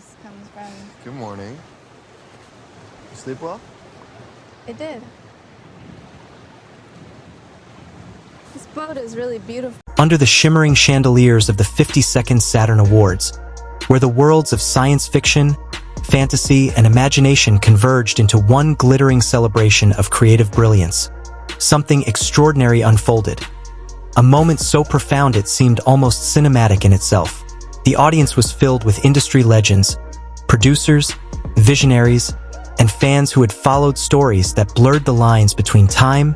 breeze comes from. Good morning. You sleep well? It did. This boat is really beautiful. Under the shimmering chandeliers of the 52nd Saturn Awards, where the worlds of science fiction, fantasy, and imagination converged into one glittering celebration of creative brilliance, something extraordinary unfolded. A moment so profound it seemed almost cinematic in itself. The audience was filled with industry legends, producers, visionaries, and fans who had followed stories that blurred the lines between time,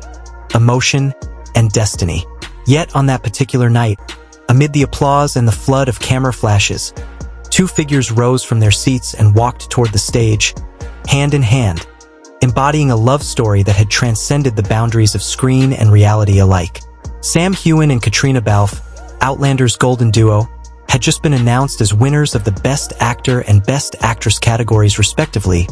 emotion, and destiny. Yet on that particular night, amid the applause and the flood of camera flashes, two figures rose from their seats and walked toward the stage, hand in hand, embodying a love story that had transcended the boundaries of screen and reality alike. Heughan and Caitriona Balfe, Outlander's golden duo, had just been announced as winners of the Best Actor and Best Actress categories respectively,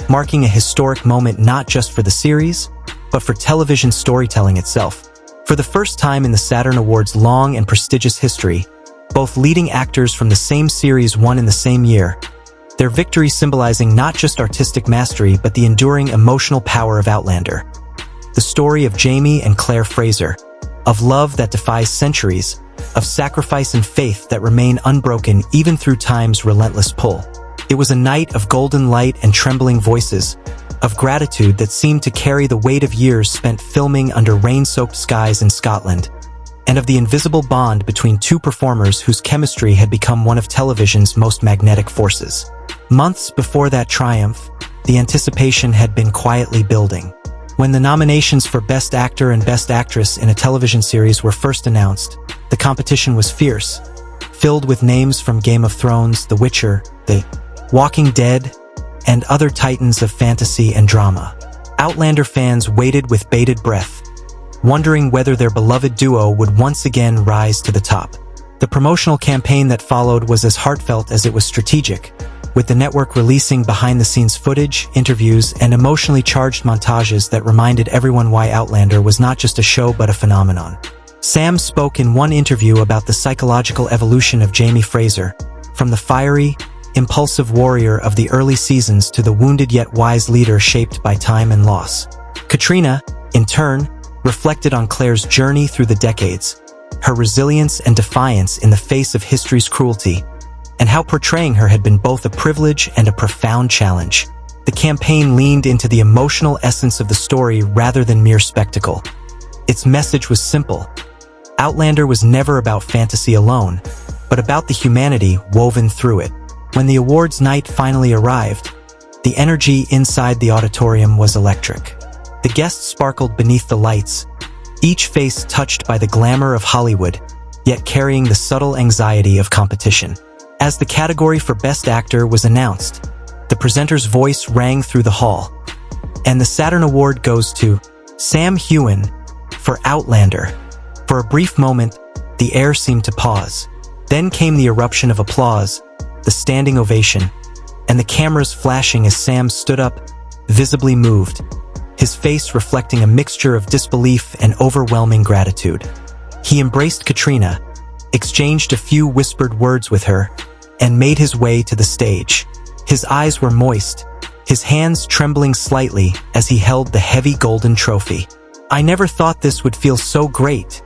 marking a historic moment not just for the series, but for television storytelling itself. For the first time in the Saturn Awards' long and prestigious history, both leading actors from the same series won in the same year, their victory symbolizing not just artistic mastery but the enduring emotional power of Outlander. The story of Jamie and Claire Fraser, of love that defies centuries, of sacrifice and faith that remain unbroken even through time's relentless pull. It was a night of golden light and trembling voices, of gratitude that seemed to carry the weight of years spent filming under rain-soaked skies in Scotland, and of the invisible bond between two performers whose chemistry had become one of television's most magnetic forces. Months before that triumph, the anticipation had been quietly building. When the nominations for Best Actor and Best Actress in a television series were first announced, the competition was fierce, filled with names from Game of Thrones, The Witcher, The Walking Dead, and other titans of fantasy and drama. Outlander fans waited with bated breath, wondering whether their beloved duo would once again rise to the top. The promotional campaign that followed was as heartfelt as it was strategic, with the network releasing behind-the-scenes footage, interviews, and emotionally charged montages that reminded everyone why Outlander was not just a show but a phenomenon. Sam spoke in one interview about the psychological evolution of Jamie Fraser, from the fiery, impulsive warrior of the early seasons to the wounded yet wise leader shaped by time and loss. Caitriona, in turn, reflected on Claire's journey through the decades, her resilience and defiance in the face of history's cruelty, and how portraying her had been both a privilege and a profound challenge. The campaign leaned into the emotional essence of the story rather than mere spectacle. Its message was simple. Outlander was never about fantasy alone, but about the humanity woven through it. When the awards night finally arrived, the energy inside the auditorium was electric. The guests sparkled beneath the lights, each face touched by the glamour of Hollywood, yet carrying the subtle anxiety of competition. As the category for Best Actor was announced, the presenter's voice rang through the hall, and the Saturn Award goes to Heughan for Outlander. For a brief moment, the air seemed to pause. Then came the eruption of applause, the standing ovation, and the cameras flashing as Sam stood up, visibly moved, his face reflecting a mixture of disbelief and overwhelming gratitude. He embraced Caitriona, exchanged a few whispered words with her, and made his way to the stage. His eyes were moist, his hands trembling slightly as he held the heavy golden trophy. "I never thought this would feel so great,"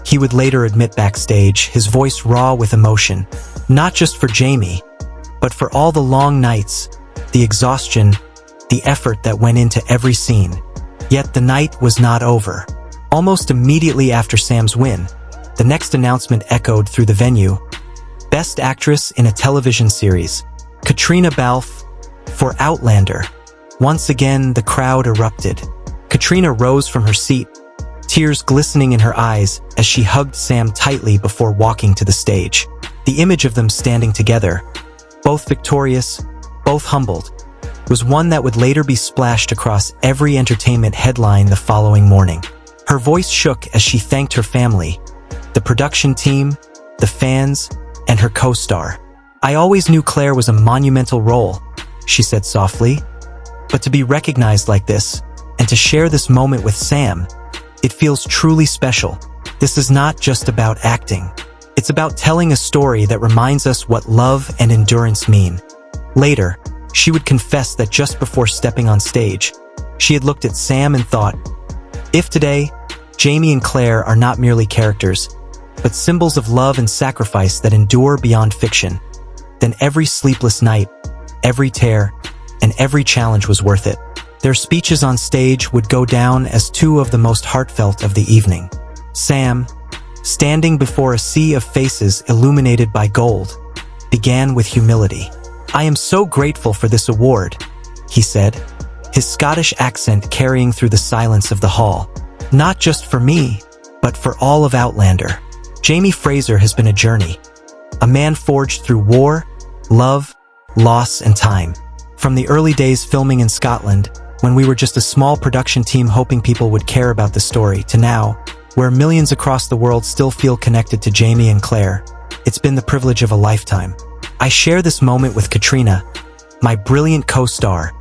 he would later admit backstage, his voice raw with emotion. Not just for Jamie, but for all the long nights, the exhaustion, the effort that went into every scene. Yet the night was not over. Almost immediately after Sam's win, the next announcement echoed through the venue. Best Actress in a Television Series, Caitriona Balfe for Outlander. Once again, the crowd erupted. Caitriona rose from her seat, tears glistening in her eyes as she hugged Sam tightly before walking to the stage. The image of them standing together, both victorious, both humbled, was one that would later be splashed across every entertainment headline the following morning. Her voice shook as she thanked her family, the production team, the fans, and her co-star. "I always knew Claire was a monumental role," she said softly, "but to be recognized like this, and to share this moment with Sam, it feels truly special. This is not just about acting. It's about telling a story that reminds us what love and endurance mean." Later, she would confess that just before stepping on stage, she had looked at Sam and thought, if today, Jamie and Claire are not merely characters, but symbols of love and sacrifice that endure beyond fiction, then every sleepless night, every tear, and every challenge was worth it. Their speeches on stage would go down as two of the most heartfelt of the evening. Sam, standing before a sea of faces illuminated by gold, began with humility. "I am so grateful for this award," he said, his Scottish accent carrying through the silence of the hall. "Not just for me, but for all of Outlander." Jamie Fraser has been a journey, a man forged through war, love, loss, and time. From the early days filming in Scotland, when we were just a small production team hoping people would care about the story, to now, where millions across the world still feel connected to Jamie and Claire, it's been the privilege of a lifetime. I share this moment with Caitriona, my brilliant co-star,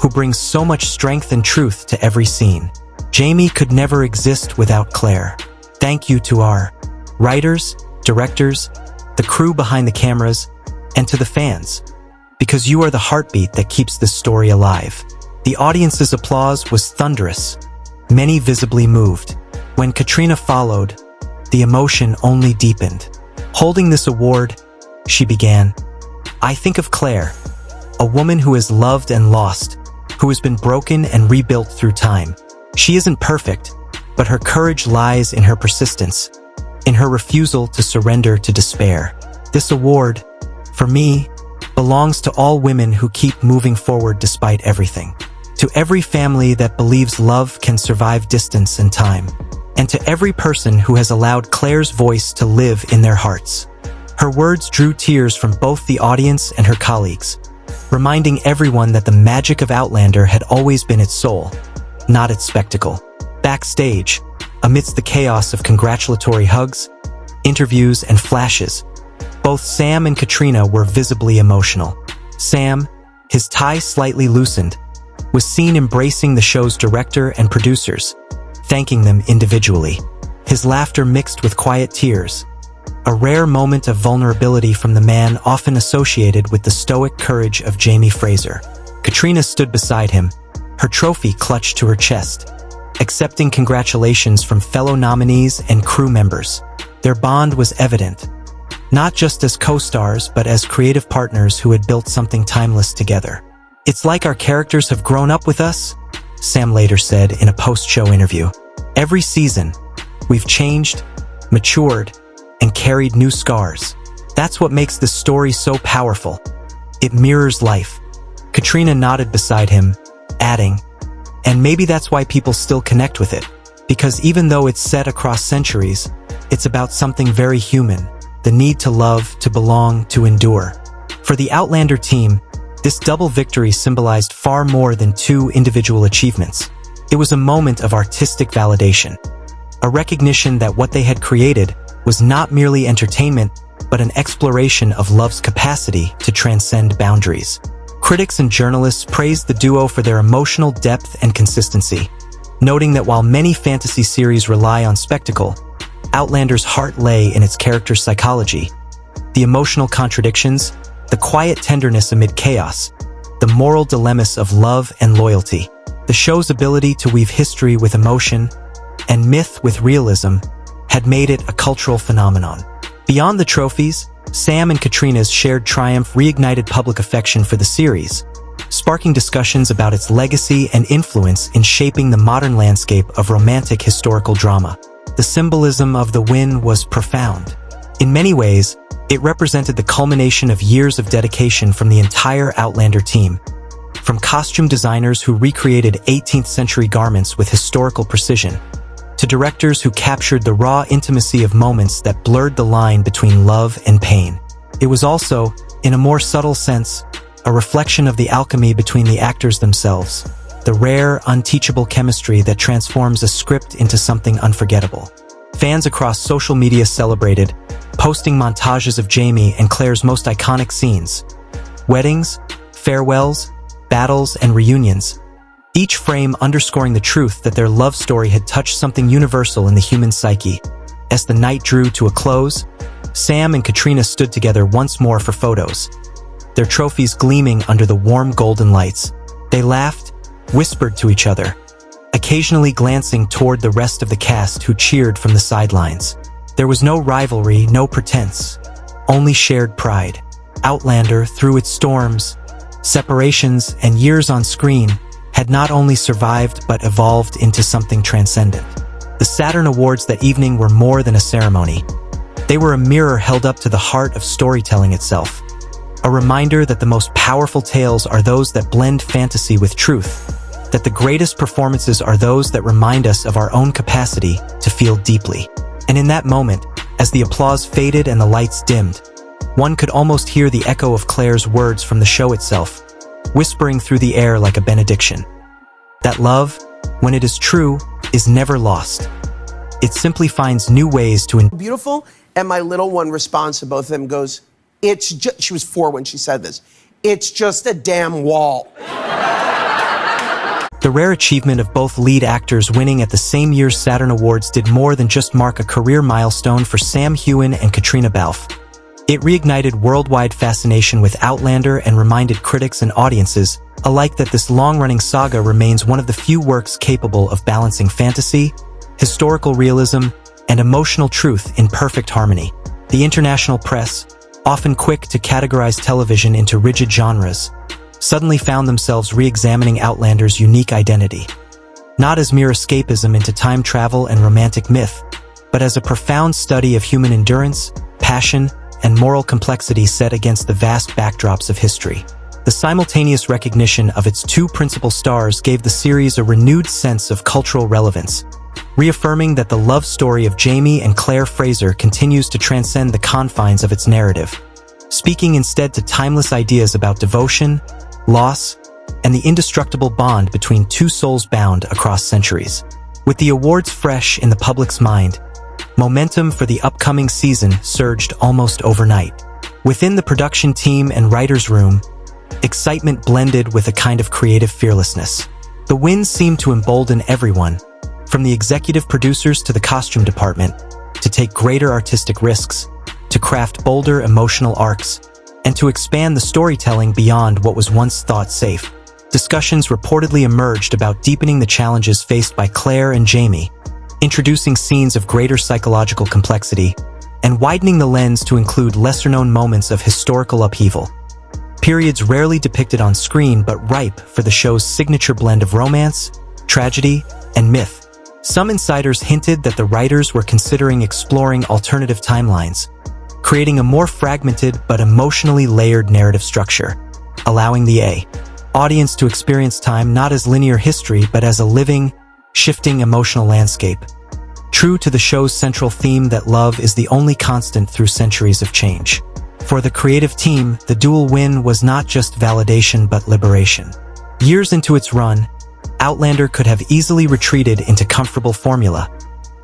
who brings so much strength and truth to every scene. Jamie could never exist without Claire. Thank you to our writers, directors, the crew behind the cameras, and to the fans, because you are the heartbeat that keeps this story alive. The audience's applause was thunderous, many visibly moved. When Caitriona followed, the emotion only deepened. Holding this award, she began, "I think of Claire, a woman who has loved and lost, who has been broken and rebuilt through time. She isn't perfect, but her courage lies in her persistence, in her refusal to surrender to despair. This award, for me, belongs to all women who keep moving forward despite everything. To every family that believes love can survive distance and time. And to every person who has allowed Claire's voice to live in their hearts." Her words drew tears from both the audience and her colleagues, reminding everyone that the magic of Outlander had always been its soul, not its spectacle. Backstage, amidst the chaos of congratulatory hugs, interviews, and flashes, both Sam and Caitriona were visibly emotional. Sam, his tie slightly loosened, was seen embracing the show's director and producers, thanking them individually. His laughter mixed with quiet tears, a rare moment of vulnerability from the man often associated with the stoic courage of Jamie Fraser. Caitriona stood beside him, her trophy clutched to her chest, accepting congratulations from fellow nominees and crew members. Their bond was evident, not just as co-stars but as creative partners who had built something timeless together. "It's like our characters have grown up with us," Sam later said in a post-show interview. "Every season, we've changed, matured, and carried new scars. That's what makes this story so powerful. It mirrors life." Caitriona nodded beside him, adding, "And maybe that's why people still connect with it, because even though it's set across centuries, it's about something very human, the need to love, to belong, to endure." For the Outlander team, this double victory symbolized far more than two individual achievements. It was a moment of artistic validation, a recognition that what they had created was not merely entertainment, but an exploration of love's capacity to transcend boundaries. Critics and journalists praised the duo for their emotional depth and consistency, noting that while many fantasy series rely on spectacle, Outlander's heart lay in its character psychology. The emotional contradictions, the quiet tenderness amid chaos, the moral dilemmas of love and loyalty. The show's ability to weave history with emotion and myth with realism had made it a cultural phenomenon. Beyond the trophies, Sam and Caitriona's shared triumph reignited public affection for the series, sparking discussions about its legacy and influence in shaping the modern landscape of romantic historical drama. The symbolism of the win was profound. In many ways, it represented the culmination of years of dedication from the entire Outlander team, from costume designers who recreated 18th century garments with historical precision, to directors who captured the raw intimacy of moments that blurred the line between love and pain. It was also, in a more subtle sense, a reflection of the alchemy between the actors themselves, the rare, unteachable chemistry that transforms a script into something unforgettable. Fans across social media celebrated, posting montages of Jamie and Claire's most iconic scenes: weddings, farewells, battles, and reunions, each frame underscoring the truth that their love story had touched something universal in the human psyche. As the night drew to a close, Sam and Caitriona stood together once more for photos, their trophies gleaming under the warm golden lights. They laughed, whispered to each other, occasionally glancing toward the rest of the cast who cheered from the sidelines. There was no rivalry, no pretense, only shared pride. Outlander, through its storms, separations, and years on screen, had not only survived but evolved into something transcendent. The Saturn Awards that evening were more than a ceremony. They were a mirror held up to the heart of storytelling itself. A reminder that the most powerful tales are those that blend fantasy with truth, that the greatest performances are those that remind us of our own capacity to feel deeply. And in that moment, as the applause faded and the lights dimmed, one could almost hear the echo of Claire's words from the show itself, whispering through the air like a benediction. That love, when it is true, is never lost. It simply finds new ways to beautiful, and my little one responds to both of them, goes, "It's just," she was 4 when she said this, "It's just a damn wall." The rare achievement of both lead actors winning at the same year's Saturn Awards did more than just mark a career milestone for Heughan and Caitriona Balfe. It reignited worldwide fascination with Outlander and reminded critics and audiences alike that this long-running saga remains one of the few works capable of balancing fantasy, historical realism, and emotional truth in perfect harmony. The international press, often quick to categorize television into rigid genres, suddenly found themselves re-examining Outlander's unique identity. Not as mere escapism into time travel and romantic myth, but as a profound study of human endurance, passion, and moral complexity set against the vast backdrops of history. The simultaneous recognition of its two principal stars gave the series a renewed sense of cultural relevance, reaffirming that the love story of Jamie and Claire Fraser continues to transcend the confines of its narrative, speaking instead to timeless ideas about devotion, loss, and the indestructible bond between two souls bound across centuries. With the awards fresh in the public's mind, momentum for the upcoming season surged almost overnight. Within the production team and writers' room, excitement blended with a kind of creative fearlessness. The wins seemed to embolden everyone, from the executive producers to the costume department, to take greater artistic risks, to craft bolder emotional arcs, and to expand the storytelling beyond what was once thought safe. Discussions reportedly emerged about deepening the challenges faced by Claire and Jamie, introducing scenes of greater psychological complexity, and widening the lens to include lesser-known moments of historical upheaval. Periods rarely depicted on screen but ripe for the show's signature blend of romance, tragedy, and myth. Some insiders hinted that the writers were considering exploring alternative timelines, creating a more fragmented but emotionally layered narrative structure, allowing the audience to experience time not as linear history but as a living, shifting emotional landscape. True to the show's central theme that love is the only constant through centuries of change. For the creative team, the dual win was not just validation but liberation. Years into its run, Outlander could have easily retreated into comfortable formula.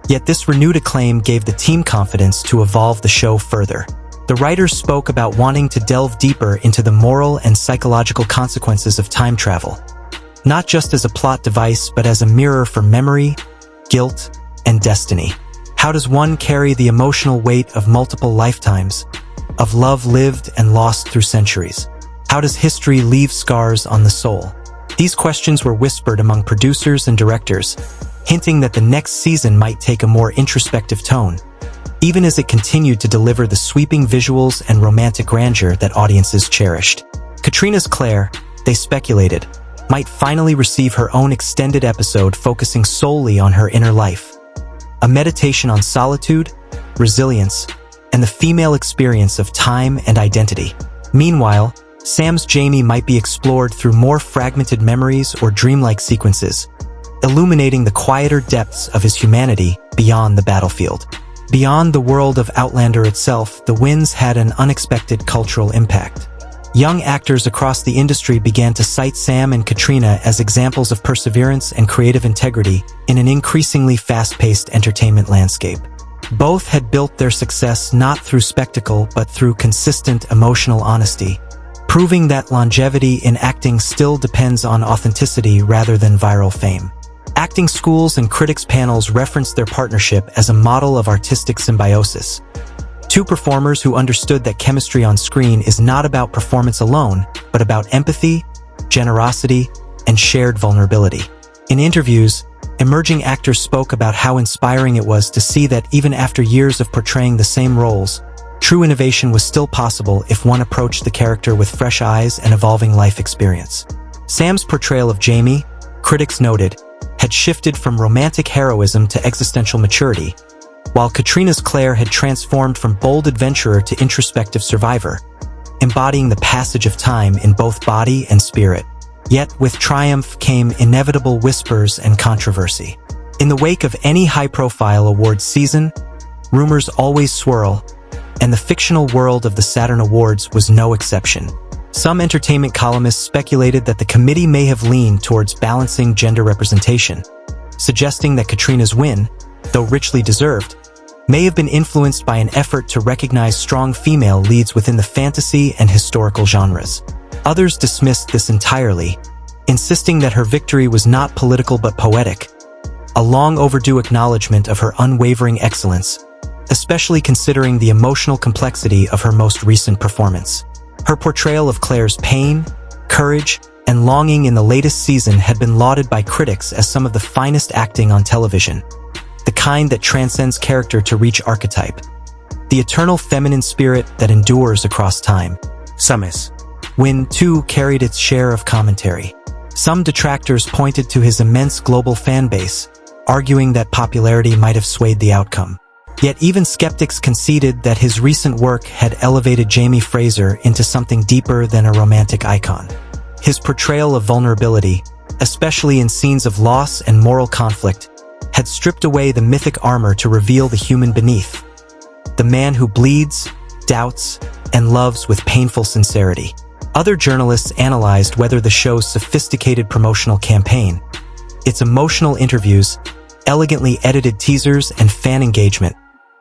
Yet this renewed acclaim gave the team confidence to evolve the show further. The writers spoke about wanting to delve deeper into the moral and psychological consequences of time travel, not just as a plot device but as a mirror for memory, guilt, and destiny. How does one carry the emotional weight of multiple lifetimes, of love lived and lost through centuries? How does history leave scars on the soul? These questions were whispered among producers and directors, hinting that the next season might take a more introspective tone, even as it continued to deliver the sweeping visuals and romantic grandeur that audiences cherished. Caitriona's Claire, they speculated, might finally receive her own extended episode focusing solely on her inner life, a meditation on solitude, resilience, and the female experience of time and identity. Meanwhile, Sam's Jamie might be explored through more fragmented memories or dreamlike sequences, illuminating the quieter depths of his humanity beyond the battlefield. Beyond the world of Outlander itself, the wins had an unexpected cultural impact. Young actors across the industry began to cite Sam and Caitriona as examples of perseverance and creative integrity in an increasingly fast-paced entertainment landscape. Both had built their success not through spectacle but through consistent emotional honesty, proving that longevity in acting still depends on authenticity rather than viral fame. Acting schools and critics panels referenced their partnership as a model of artistic symbiosis. Two performers who understood that chemistry on screen is not about performance alone, but about empathy, generosity, and shared vulnerability. In interviews, emerging actors spoke about how inspiring it was to see that even after years of portraying the same roles, true innovation was still possible if one approached the character with fresh eyes and evolving life experience. Sam's portrayal of Jamie, critics noted, had shifted from romantic heroism to existential maturity, while Caitriona's Claire had transformed from bold adventurer to introspective survivor, embodying the passage of time in both body and spirit. Yet, with triumph came inevitable whispers and controversy. In the wake of any high-profile awards season, rumors always swirl, and the fictional world of the Saturn Awards was no exception. Some entertainment columnists speculated that the committee may have leaned towards balancing gender representation, suggesting that Caitriona's win, though richly deserved, may have been influenced by an effort to recognize strong female leads within the fantasy and historical genres. Others dismissed this entirely, insisting that her victory was not political but poetic, a long-overdue acknowledgement of her unwavering excellence, especially considering the emotional complexity of her most recent performance. Her portrayal of Claire's pain, courage, and longing in the latest season had been lauded by critics as some of the finest acting on television, the kind that transcends character to reach archetype, the eternal feminine spirit that endures across time. Summers. Win, too, carried its share of commentary. Some detractors pointed to his immense global fan base, arguing that popularity might have swayed the outcome. Yet even skeptics conceded that his recent work had elevated Jamie Fraser into something deeper than a romantic icon. His portrayal of vulnerability, especially in scenes of loss and moral conflict, had stripped away the mythic armor to reveal the human beneath, the man who bleeds, doubts, and loves with painful sincerity. Other journalists analyzed whether the show's sophisticated promotional campaign, its emotional interviews, elegantly edited teasers, and fan engagement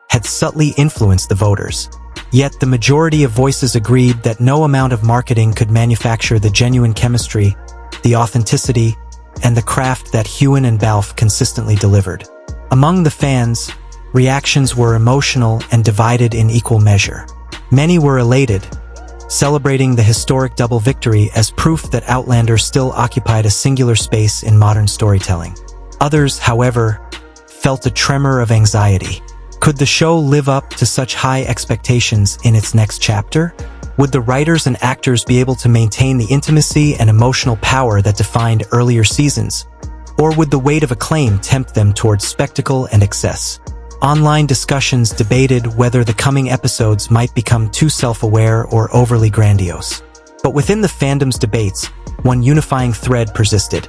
had subtly influenced the voters. Yet the majority of voices agreed that no amount of marketing could manufacture the genuine chemistry, the authenticity, and the craft that Heughan and Balfe consistently delivered. Among the fans, reactions were emotional and divided in equal measure. Many were elated, celebrating the historic double victory as proof that Outlander still occupied a singular space in modern storytelling. Others, however, felt a tremor of anxiety. Could the show live up to such high expectations in its next chapter? Would the writers and actors be able to maintain the intimacy and emotional power that defined earlier seasons? Or would the weight of acclaim tempt them towards spectacle and excess? Online discussions debated whether the coming episodes might become too self-aware or overly grandiose. But within the fandom's debates, one unifying thread persisted: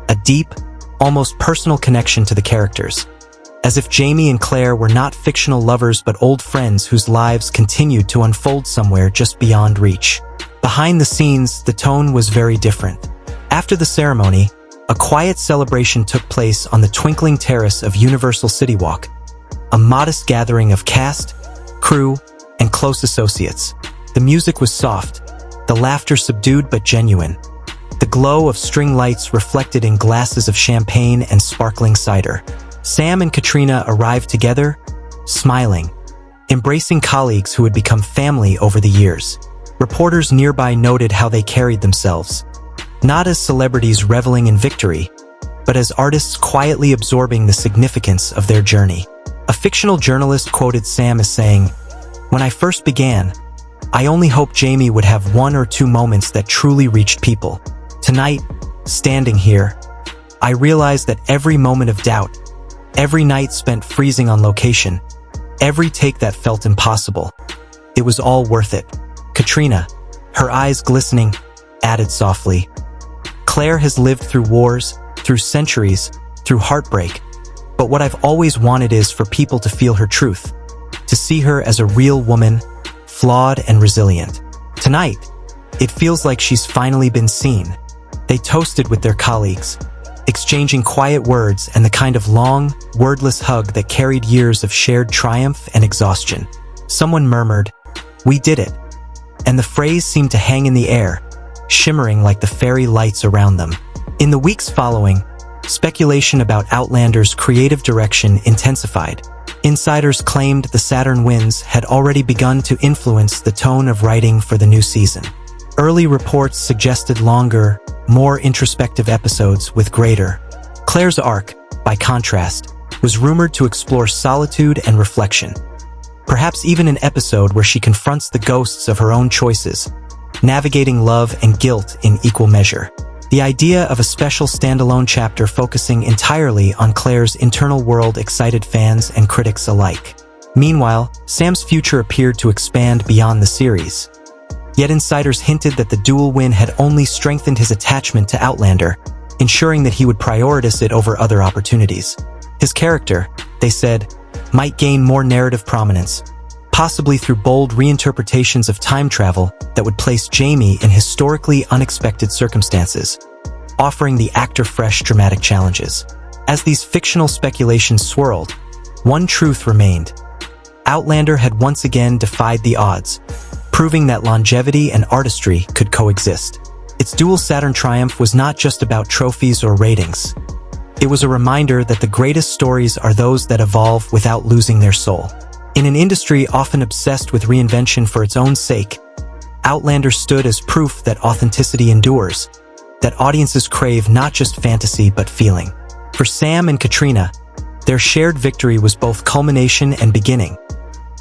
a deep, almost personal connection to the characters, as if Jamie and Claire were not fictional lovers but old friends whose lives continued to unfold somewhere just beyond reach. Behind the scenes, the tone was very different. After the ceremony, a quiet celebration took place on the twinkling terrace of Universal City Walk, a modest gathering of cast, crew, and close associates. The music was soft, the laughter subdued but genuine, the glow of string lights reflected in glasses of champagne and sparkling cider. Sam and Caitriona arrived together, smiling, embracing colleagues who had become family over the years. Reporters nearby noted how they carried themselves, not as celebrities reveling in victory, but as artists quietly absorbing the significance of their journey. A fictional journalist quoted Sam as saying, "When I first began, I only hoped Jamie would have one or two moments that truly reached people. Tonight, standing here, I realized that every moment of doubt, every night spent freezing on location, every take that felt impossible, it was all worth it." Caitriona, her eyes glistening, added softly, "Claire has lived through wars, through centuries, through heartbreak, but what I've always wanted is for people to feel her truth, to see her as a real woman, flawed and resilient. Tonight, it feels like she's finally been seen." They toasted with their colleagues, exchanging quiet words and the kind of long, wordless hug that carried years of shared triumph and exhaustion. Someone murmured, "We did it," and the phrase seemed to hang in the air, shimmering like the fairy lights around them. In the weeks following, speculation about Outlander's creative direction intensified. Insiders claimed the Saturn wins had already begun to influence the tone of writing for the new season. Early reports suggested longer, more introspective episodes with greater. Claire's arc, by contrast, was rumored to explore solitude and reflection. Perhaps even an episode where she confronts the ghosts of her own choices, navigating love and guilt in equal measure. The idea of a special standalone chapter focusing entirely on Claire's internal world excited fans and critics alike. Meanwhile, Sam's future appeared to expand beyond the series. Yet insiders hinted that the dual win had only strengthened his attachment to Outlander, ensuring that he would prioritize it over other opportunities. His character, they said, might gain more narrative prominence, possibly through bold reinterpretations of time travel that would place Jamie in historically unexpected circumstances, offering the actor fresh dramatic challenges. As these fictional speculations swirled, one truth remained. Outlander had once again defied the odds, proving that longevity and artistry could coexist. Its dual Saturn triumph was not just about trophies or ratings. It was a reminder that the greatest stories are those that evolve without losing their soul. In an industry often obsessed with reinvention for its own sake, Outlander stood as proof that authenticity endures, that audiences crave not just fantasy but feeling. For Sam and Caitriona, their shared victory was both culmination and beginning,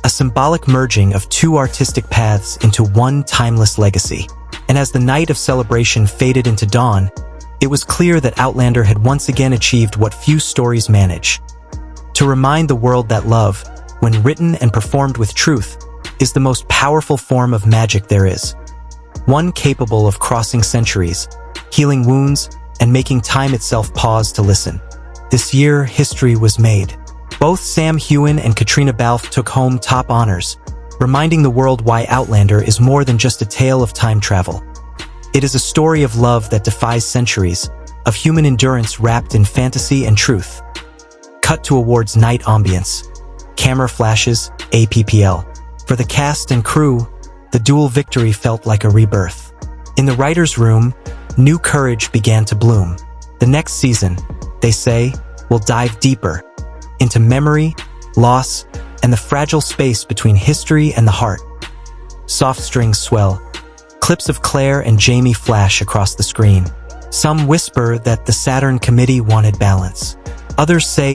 a symbolic merging of two artistic paths into one timeless legacy. And as the night of celebration faded into dawn, it was clear that Outlander had once again achieved what few stories manage: to remind the world that love, when written and performed with truth, is the most powerful form of magic there is. One capable of crossing centuries, healing wounds, and making time itself pause to listen. This year, history was made. Both Heughan and Caitriona Balfe took home top honors, reminding the world why Outlander is more than just a tale of time travel. It is a story of love that defies centuries, of human endurance wrapped in fantasy and truth. Cut to awards night ambience. Camera flashes, APPL. For the cast and crew, the dual victory felt like a rebirth. In the writer's room, new courage began to bloom. The next season, they say, will dive deeper into memory, loss, and the fragile space between history and the heart. Soft strings swell. Clips of Claire and Jamie flash across the screen. Some whisper that the Saturn committee wanted balance. Others say